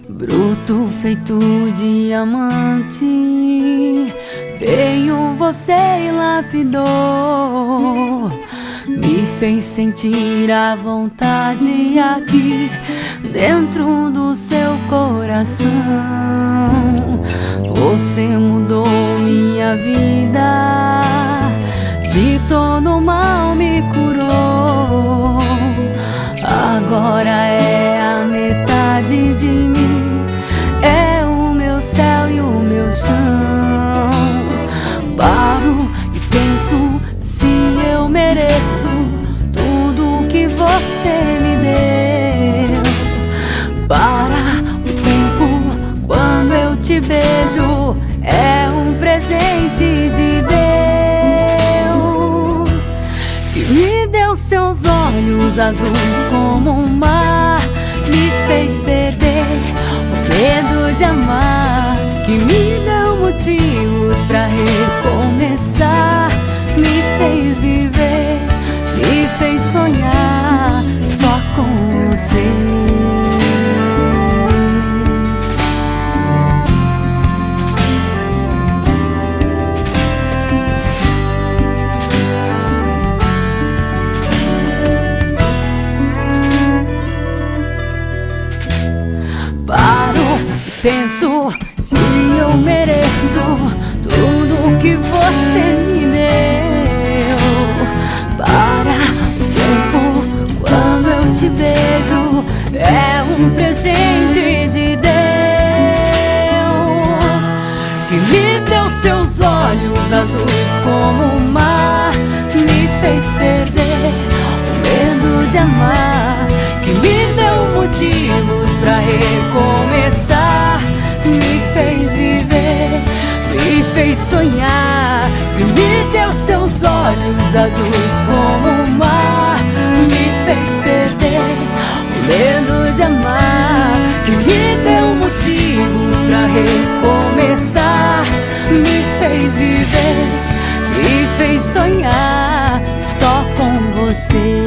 Bruto feito diamante, veio você e lapidou. Me fez sentir a vontade aqui dentro do seu coração. Você mudou minha vida, de todo mal me curou. Agora é a metade de mim, é o meu céu e o meu chão. Paro e penso se eu mereço tudo que você me deu. Para o tempo quando eu te beijo, é um presente de Deus, que me deu seus olhos azuis como o mar, me fez perder o medo de amar, que me deu motivos pra recomeçar, me fez viver, me fez sonhar só com você. Paro e penso se eu mereço tudo que você me deu. Para o tempo quando eu te beijo, é um presente de Deus, que me deu seus olhos azuis como o mar, me fez perder o medo de amar, que me deu motivos pra recomeçar, me fez viver, me fez sonhar, que me deu seus olhos azuis como o mar, me fez perder o medo de amar, que me deu motivos pra recomeçar, me fez viver, me fez sonhar só com você.